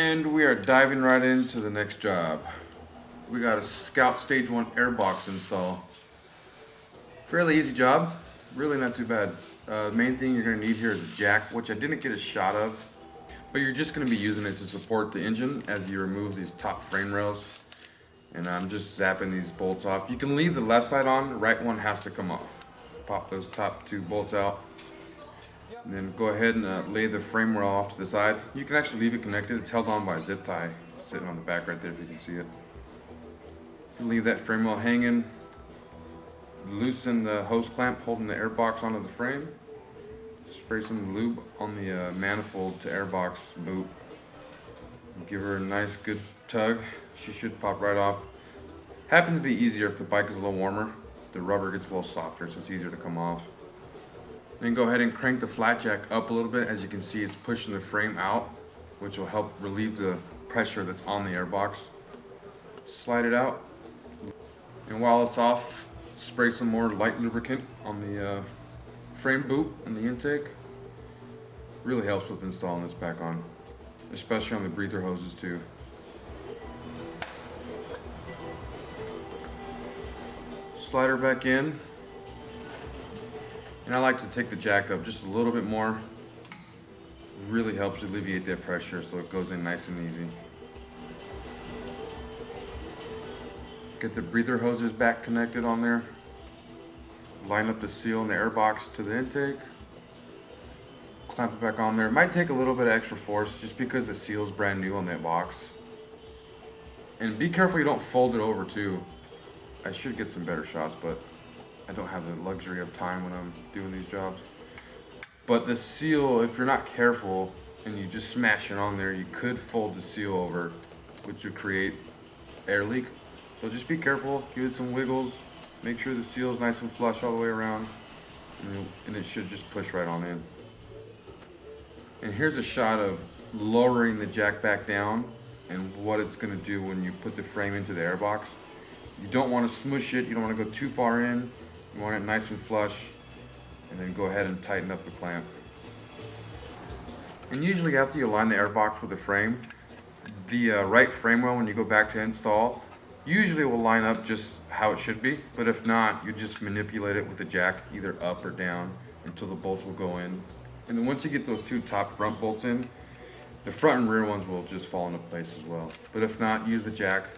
And we are diving right into the next job. We got a Scout Stage 1 Airbox install. Fairly easy job, really not too bad. Main thing you're going to need here is a jack, which I didn't get a shot of, but you're just going to be using it to support the engine as you remove these top frame rails. And I'm just zapping these bolts off. You can leave the left side on, the right one has to come off. Pop those top two bolts out. And then go ahead and lay the frame rail off to the side. You can actually leave it connected. It's held on by a zip tie sitting on the back right there if you can see it. You can leave that frame rail hanging. Loosen the hose clamp holding the airbox onto the frame. Spray some lube on the manifold to airbox boot. Give her a nice good tug. She should pop right off. Happens to be easier if the bike is a little warmer. The rubber gets a little softer, so it's easier to come off. Then go ahead and crank the flat jack up a little bit. As you can see, it's pushing the frame out, which will help relieve the pressure that's on the airbox. Slide it out. And while it's off, spray some more light lubricant on the frame boot and the intake. Really helps with installing this back on, especially on the breather hoses too. Slide her back in. And I like to take the jack up just a little bit more. It really helps alleviate that pressure so it goes in nice and easy. Get the breather hoses back connected on there. Line up the seal in the airbox to the intake. Clamp it back on there. It might take a little bit of extra force just because the seal is brand new on that box. And be careful you don't fold it over too. I should get some better shots, but I don't have the luxury of time when I'm doing these jobs. But the seal, if you're not careful and you just smash it on there, you could fold the seal over, which would create air leak. So just be careful, give it some wiggles, make sure the seal is nice and flush all the way around, and it should just push right on in. And here's a shot of lowering the jack back down and what it's gonna do when you put the frame into the airbox. You don't want to smush it, you don't want to go too far in. You want it nice and flush, and then go ahead and tighten up the clamp. And usually after you align the airbox with the frame, the right frame rail when you go back to install, usually will line up just how it should be, but if not, you just manipulate it with the jack either up or down until the bolts will go in. And then once you get those two top front bolts in, the front and rear ones will just fall into place as well. But if not, use the jack.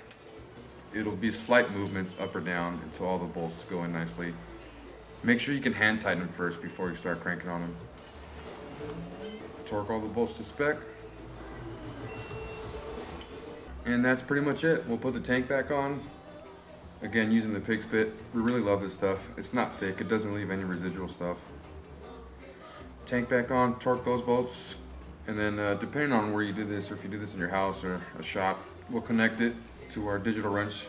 It'll be slight movements up or down until all the bolts go in nicely. Make sure you can hand tighten them first before you start cranking on them. Torque all the bolts to spec. And that's pretty much it. We'll put the tank back on. Again, using the pig spit. We really love this stuff. It's not thick, it doesn't leave any residual stuff. Tank back on, torque those bolts. And then depending on where you do this, or if you do this in your house or a shop, we'll connect it to our digital wrench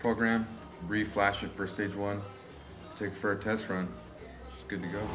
program, re-flash it for stage 1, take it for a test run. It's good to go.